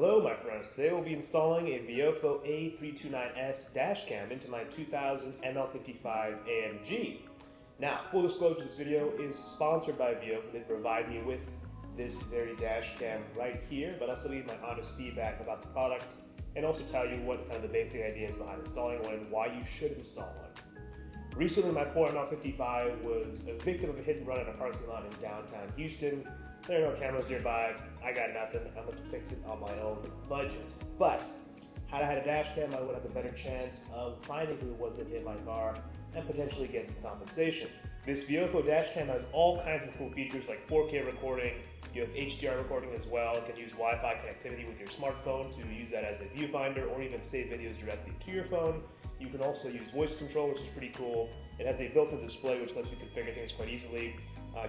Hello my friends, today we'll be installing a Viofo A329S dashcam into my 2000 ML55 AMG. Now, full disclosure, this video is sponsored by Viofo. They provide me with this very dashcam right here, but also leave my honest feedback about the product and also tell you what kind of the basic ideas behind installing one and why you should install one. Recently, my poor ML55 was a victim of a hit and run in a parking lot in downtown Houston. There are no cameras nearby. I got nothing. I'm going to fix it on my own budget. But had I had a dash cam, I would have a better chance of finding who was going to hit my car and potentially get some compensation. This Viofo dash cam has all kinds of cool features like 4K recording. You have HDR recording as well. You can use Wi-Fi connectivity with your smartphone to use that as a viewfinder or even save videos directly to your phone. You can also use voice control, which is pretty cool. It has a built-in display which lets you configure things quite easily.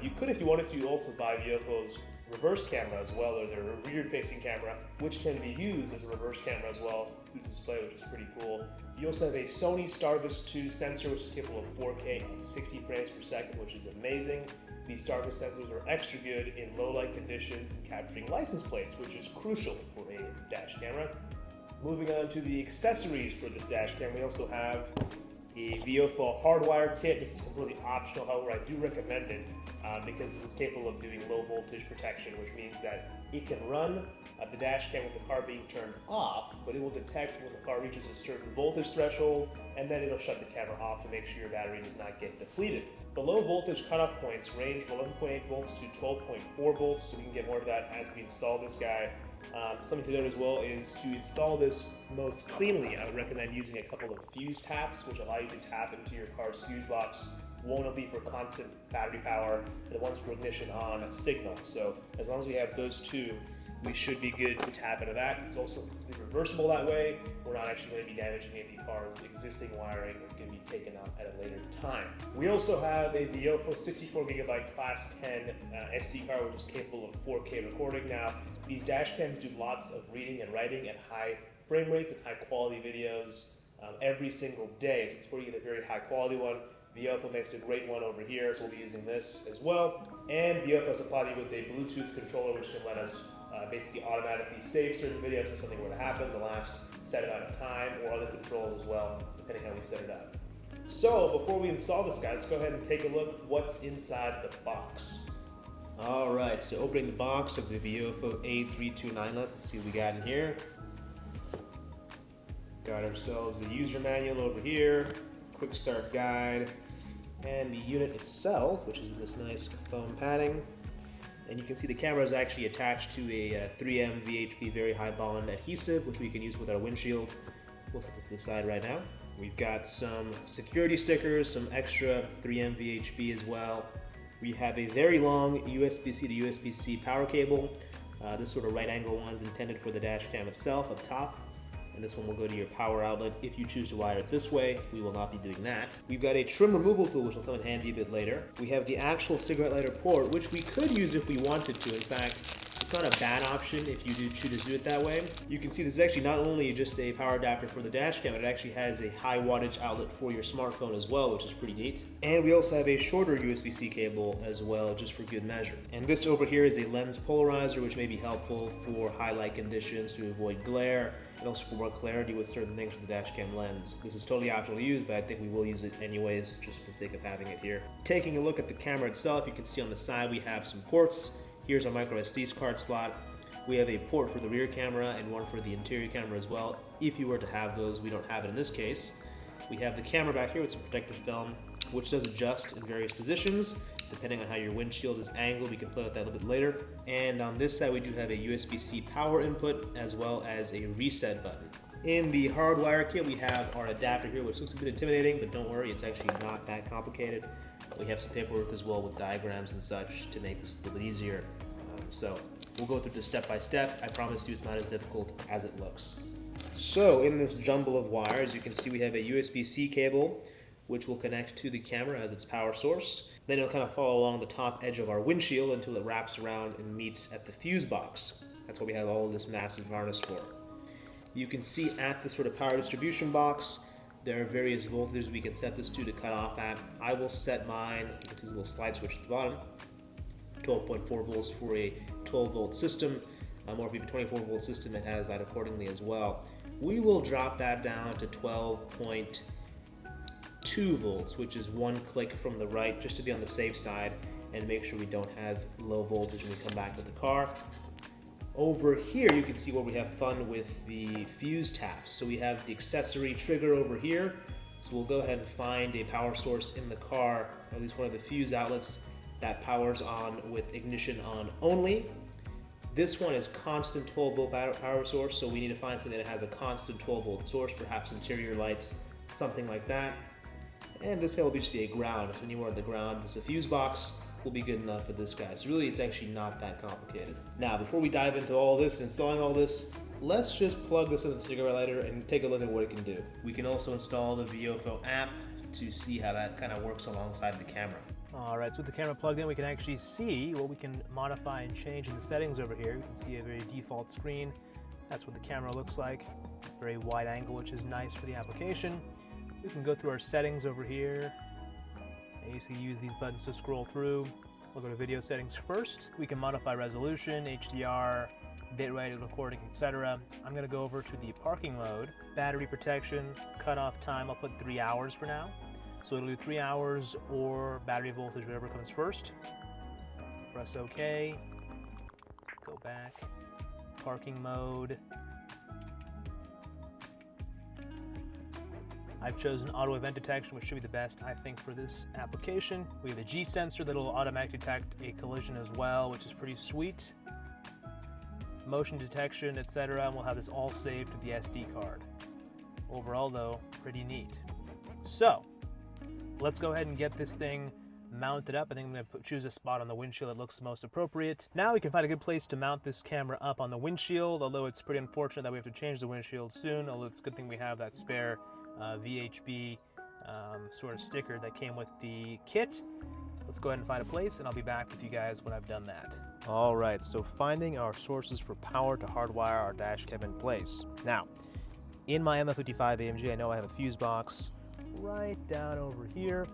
You could, if you wanted to, also buy Viofo's reverse camera as well, or their rear-facing camera, which can be used as a reverse camera as well through the display, which is pretty cool. You also have a Sony Starvis 2 sensor, which is capable of 4K at 60 frames per second, which is amazing. These Starvis sensors are extra good in low-light conditions and capturing license plates, which is crucial for a dash camera. Moving on to the accessories for this dash cam, we also have a Viofo hardwire kit. This is completely optional, however I do recommend it because this is capable of doing low voltage protection, which means that it can run the dash cam with the car being turned off, but it will detect when the car reaches a certain voltage threshold, and then it'll shut the camera off to make sure your battery does not get depleted. The low voltage cutoff points range from 11.8 volts to 12.4 volts, so we can get more of that as we install this guy. Something to note as well is to install this most cleanly, I would recommend using a couple of fuse taps, which allow you to tap into your car's fuse box. One will be for constant battery power, and the one's for ignition on signal. So as long as we have those two, we should be good to tap into that. It's also completely reversible that way. We're not actually going to be damaging any of the car's existing wiring. It can be taken out at a later time. We also have a Viofo 64GB Class 10 SD card, which is capable of 4K recording. Now, these dash cams do lots of reading and writing at high frame rates and high quality videos every single day. So it's where you get a very high quality one. Viofo makes a great one over here, so we'll be using this as well. And Viofo has supplied me with a Bluetooth controller, which can let us basically automatically save certain videos if something were to happen the last set amount of time, or other controls as well, depending how we set it up. So before we install this guy, let's go ahead and take a look what's inside the box. Alright, so opening the box of the Viofo A329S, let's see what we got in here. Got ourselves a user manual over here, quick start guide, and the unit itself, which is in this nice foam padding. And you can see the camera is actually attached to a 3M VHP very high bond adhesive, which we can use with our windshield. We'll set this to the side right now. We've got some security stickers, some extra 3M VHP as well. We have a very long USB-C to USB-C power cable. This sort of right angle one's intended for the dash cam itself up top. And this one will go to your power outlet if you choose to wire it this way. We will not be doing that. We've got a trim removal tool, which will come in handy a bit later. We have the actual cigarette lighter port, which we could use if we wanted to. In fact, it's not a bad option if you do choose to do it that way. You can see this is actually not only just a power adapter for the dash cam, it actually has a high wattage outlet for your smartphone as well, which is pretty neat. And we also have a shorter USB-C cable as well, just for good measure. And this over here is a lens polarizer, which may be helpful for high light conditions to avoid glare, and also for more clarity with certain things for the dash cam lens. This is totally optional to use, but I think we will use it anyways, just for the sake of having it here. Taking a look at the camera itself, you can see on the side we have some ports. Here's our micro SD card slot. We have a port for the rear camera and one for the interior camera as well. If you were to have those, we don't have it in this case. We have the camera back here with some protective film, which does adjust in various positions. Depending on how your windshield is angled, we can play with that a little bit later. And on this side, we do have a USB-C power input as well as a reset button. In the hardwire kit, we have our adapter here, which looks a bit intimidating, but don't worry, it's actually not that complicated. We have some paperwork as well with diagrams and such to make this a little bit easier. So we'll go through this step by step. I promise you it's not as difficult as it looks. So in this jumble of wires, you can see we have a USB-C cable, which will connect to the camera as its power source. Then it'll kind of follow along the top edge of our windshield until it wraps around and meets at the fuse box. That's what we have all of this massive harness for. You can see at the sort of power distribution box, there are various voltages we can set this to cut off at. I will set mine, you can see this little slide switch at the bottom, 12.4 volts for a 12 volt system. or if you have a 24 volt system, it has that accordingly as well. We will drop that down to 12.2 volts, which is one click from the right, just to be on the safe side and make sure we don't have low voltage when we come back to the car. Over here, you can see where we have fun with the fuse taps. So we have the accessory trigger over here. So we'll go ahead and find a power source in the car, or at least one of the fuse outlets that powers on with ignition on only. This one is constant 12 volt power source, so we need to find something that has a constant 12 volt source, perhaps interior lights, something like that. And this guy will just be a ground. If anywhere on the ground, this is a fuse box, will be good enough for this guy. So really, it's actually not that complicated. Now, before we dive into all this, installing all this, let's just plug this into the cigarette lighter and take a look at what it can do. We can also install the Viofo app to see how that kind of works alongside the camera. All right, so with the camera plugged in, we can actually see what we can modify and change in the settings over here. You can see a very default screen. That's what the camera looks like. Very wide angle, which is nice for the application. We can go through our settings over here. I usually use these buttons to scroll through. We'll go to video settings first. We can modify resolution, HDR, bitrate, recording, etc. I'm going to go over to the parking mode. Battery protection, cutoff time, I'll put 3 hours for now. So it'll do 3 hours or battery voltage, whatever comes first. Press OK. Go back. Parking mode. I've chosen auto event detection, which should be the best, I think, for this application. We have a G sensor that will automatically detect a collision as well, which is pretty sweet. Motion detection, etc. And we'll have this all saved to the SD card. Overall, though, pretty neat. So, let's go ahead and get this thing mounted up. I think I'm going to choose a spot on the windshield that looks most appropriate. Now we can find a good place to mount this camera up on the windshield, although it's pretty unfortunate that we have to change the windshield soon, although it's a good thing we have that spare VHB sort of sticker that came with the kit. Let's go ahead and find a place, and I'll be back with you guys when I've done that. All right, so finding our sources for power to hardwire our dash cam in place. Now, in my ML55 AMG, I know I have a fuse box right down over here.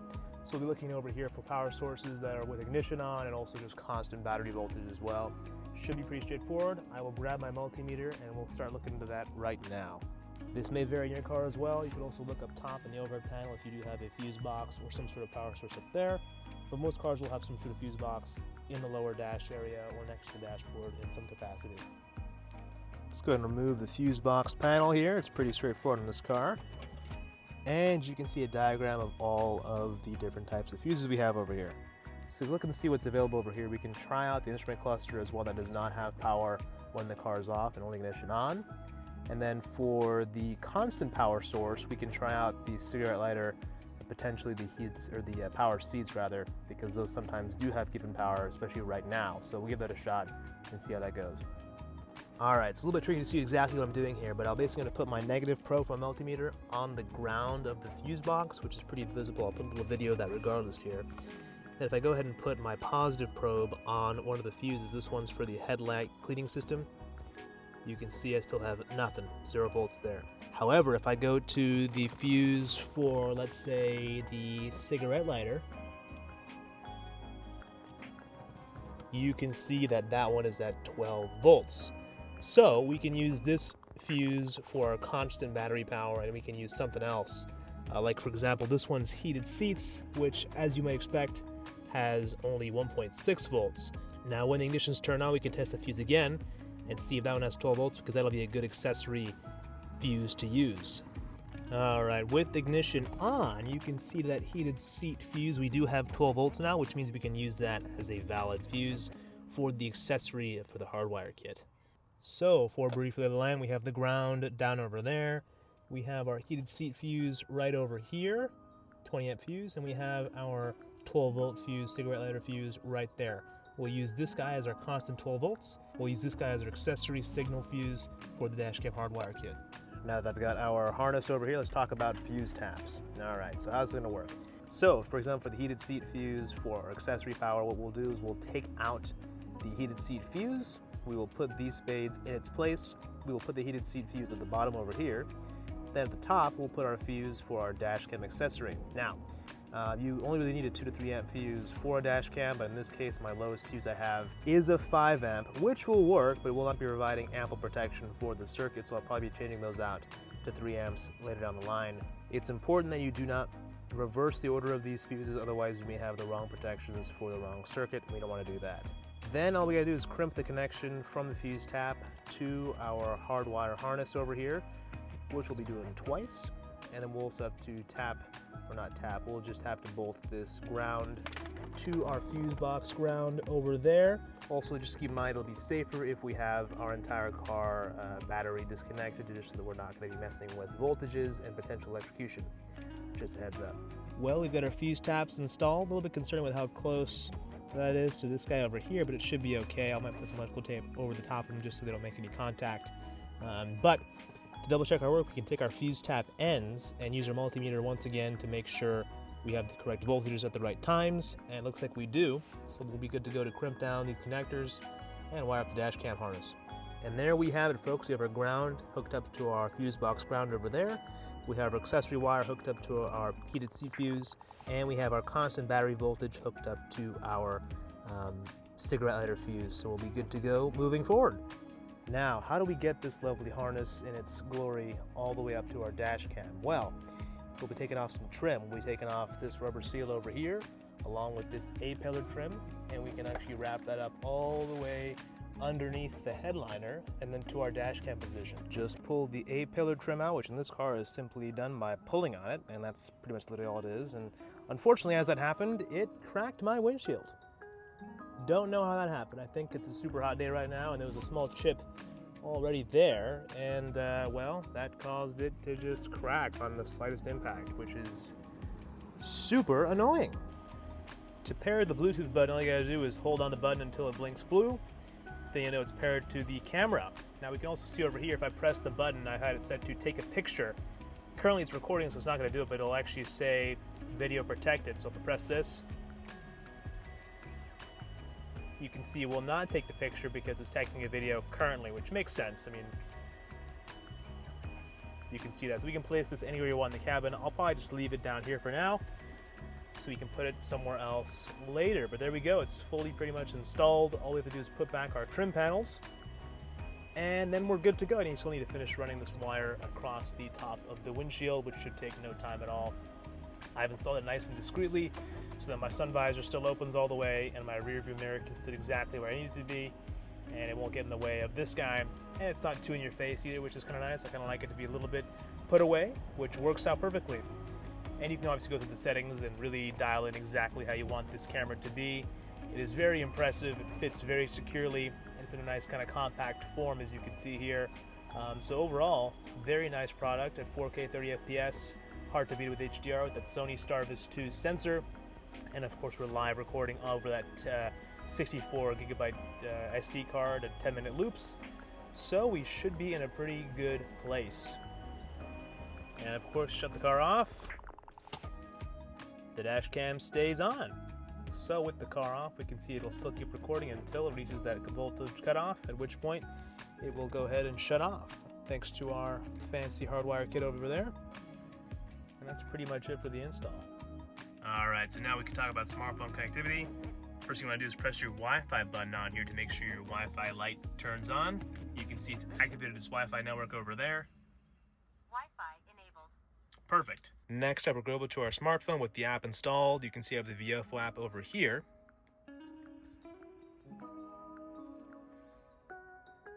So we'll be looking over here for power sources that are with ignition on and also just constant battery voltage as well. Should be pretty straightforward. I will grab my multimeter and we'll start looking into that right now. This may vary in your car as well. You can also look up top in the overhead panel if you do have a fuse box or some sort of power source up there. But most cars will have some sort of fuse box in the lower dash area or next to the dashboard in some capacity. Let's go ahead and remove the fuse box panel here. It's pretty straightforward in this car. And you can see a diagram of all of the different types of fuses we have over here. So if you look and see what's available over here, we can try out the instrument cluster as well that does not have power when the car is off and only ignition on. And then for the constant power source, we can try out the cigarette lighter, potentially the heats or the power seats rather, because those sometimes do have given power, especially right now. So we'll give that a shot and see how that goes. All right, it's a little bit tricky to see exactly what I'm doing here, but I'm basically going to put my negative probe from my multimeter on the ground of the fuse box, which is pretty visible. I'll put a little video of that regardless here. Then if I go ahead and put my positive probe on one of the fuses, this one's for the headlight cleaning system, you can see I still have nothing, 0 volts there. However, if I go to the fuse for, let's say, the cigarette lighter, you can see that that one is at 12 volts. So we can use this fuse for our constant battery power, and we can use something else. Like for example, this one's heated seats, which as you might expect, has only 1.6 volts. Now when the ignitions turn on, we can test the fuse again and see if that one has 12 volts, because that'll be a good accessory fuse to use. All right, with ignition on, you can see that heated seat fuse, we do have 12 volts now, which means we can use that as a valid fuse for the accessory for the hardwire kit. So for briefly of the line, we have the ground down over there. We have our heated seat fuse right over here, 20 amp fuse, and we have our 12 volt fuse, cigarette lighter fuse right there. We'll use this guy as our constant 12 volts. We'll use this guy as our accessory signal fuse for the dashcam hardwire kit. Now that I've got our harness over here, let's talk about fuse taps. All right, so how's it gonna work? So for example, for the heated seat fuse for our accessory power, what we'll do is we'll take out the heated seat fuse. We will put these spades in its place. We will put the heated seat fuse at the bottom over here. Then at the top, we'll put our fuse for our dashcam accessory. Now, You only really need a 2 to 3 amp fuse for a dash cam, but in this case, my lowest fuse I have is a 5 amp, which will work, but it will not be providing ample protection for the circuit, so I'll probably be changing those out to 3 amps later down the line. It's important that you do not reverse the order of these fuses, otherwise you may have the wrong protections for the wrong circuit, and we don't want to do that. Then all we gotta do is crimp the connection from the fuse tap to our hardwire harness over here, which we'll be doing twice. And then we'll also have to we'll just have to bolt this ground to our fuse box ground over there. Also, just keep in mind, it'll be safer if we have our entire car battery disconnected, just so that we're not going to be messing with voltages and potential electrocution. Just a heads up. Well, we've got our fuse taps installed. A little bit concerned with how close that is to this guy over here, but it should be okay. I might put some electrical tape over the top of them just so they don't make any contact. But to double check our work, we can take our fuse tap ends and use our multimeter once again to make sure we have the correct voltages at the right times, and it looks like we do, so we'll be good to go to crimp down these connectors and wire up the dash cam harness. And there we have it, folks. We have our ground hooked up to our fuse box ground over there. We have our accessory wire hooked up to our heated C fuse, and we have our constant battery voltage hooked up to our cigarette lighter fuse, so we'll be good to go moving forward. Now, how do we get this lovely harness in its glory all the way up to our dash cam? Well, we'll be taking off some trim. We'll be taking off this rubber seal over here, along with this A-pillar trim, and we can actually wrap that up all the way underneath the headliner and then to our dash cam position. Just pull the A-pillar trim out, which in this car is simply done by pulling on it, and that's pretty much literally all it is. And unfortunately, as that happened, it cracked my windshield. Don't know how that happened. I think it's a super hot day right now, and there was a small chip already there, and well, that caused it to just crack on the slightest impact, which is super annoying. To pair the Bluetooth button, all you gotta do is hold on the button until it blinks blue. Then you know it's paired to the camera. Now we can also see over here, if I press the button, I had it set to take a picture. Currently it's recording, so it's not gonna do it, but it'll actually say video protected. So if I press this, you can see it will not take the picture because it's taking a video currently, which makes sense. I mean, you can see that. So we can place this anywhere you want in the cabin. I'll probably just leave it down here for now, so we can put it somewhere else later. But there we go, it's fully pretty much installed. All we have to do is put back our trim panels, and then we're good to go. And you still need to finish running this wire across the top of the windshield, which should take no time at all. I've installed it nice and discreetly so that my sun visor still opens all the way and my rear view mirror can sit exactly where I need it to be, and it won't get in the way of this guy. And it's not too in your face either, which is kind of nice. I kind of like it to be a little bit put away, which works out perfectly. And you can obviously go through the settings and really dial in exactly how you want this camera to be. It is very impressive, it fits very securely, and it's in a nice kind of compact form, as you can see here. So overall, very nice product at 4K 30 FPS, hard to beat with HDR with that Sony Starvis 2 sensor. And of course, we're live recording over that 64 gigabyte SD card at 10-minute loops. So we should be in a pretty good place. And of course, shut the car off. The dash cam stays on. So with the car off, we can see it'll still keep recording until it reaches that voltage cutoff, at which point it will go ahead and shut off, thanks to our fancy hardwire kit over there. And that's pretty much it for the install. Alright, so now we can talk about smartphone connectivity. First thing you want to do is press your Wi-Fi button on here to make sure your Wi-Fi light turns on. You can see it's activated its Wi-Fi network over there. Wi-Fi enabled. Perfect. Next up, we'll go over to our smartphone with the app installed. You can see I have the Viofo app over here.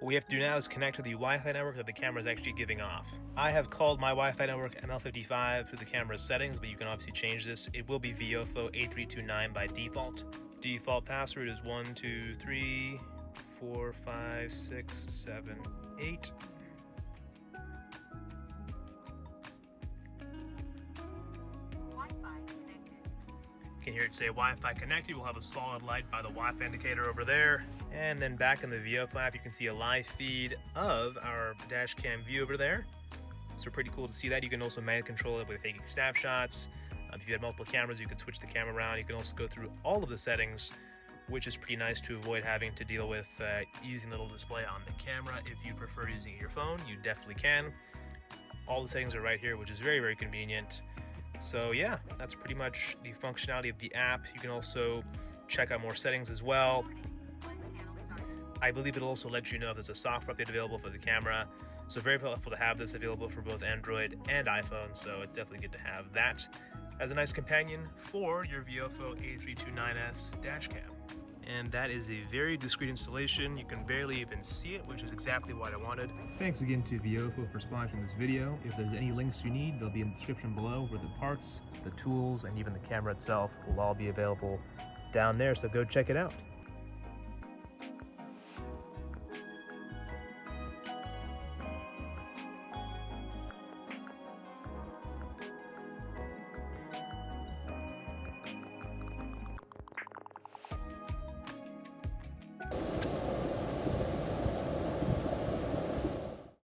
What we have to do now is connect to the Wi-Fi network that the camera is actually giving off. I have called my Wi-Fi network ML55 through the camera's settings, but you can obviously change this. It will be Viofo A329 by default. Default password is 1, 2, 3, 4, 5, 6, 7, 8. You can hear it say Wi-Fi connected. We'll have a solid light by the Wi-Fi indicator over there. And then back in the Viofo app, you can see a live feed of our dash cam view over there. So pretty cool to see that. You can also manually control it by taking snapshots. If you had multiple cameras, you could switch the camera around. You can also go through all of the settings, which is pretty nice to avoid having to deal with using the little display on the camera. If you prefer using your phone, you definitely can. All the settings are right here, which is very, very convenient. So yeah, that's pretty much the functionality of the app. You can also check out more settings as well. I believe it'll also let you know if there's a software update available for the camera. So very helpful to have this available for both Android and iPhone. So it's definitely good to have that as a nice companion for your Viofo A329S dashcam. And that is a very discreet installation. You can barely even see it, which is exactly what I wanted. Thanks again to Viofo for sponsoring this video. If there's any links you need, they'll be in the description below, where the parts, the tools, and even the camera itself will all be available down there. So go check it out.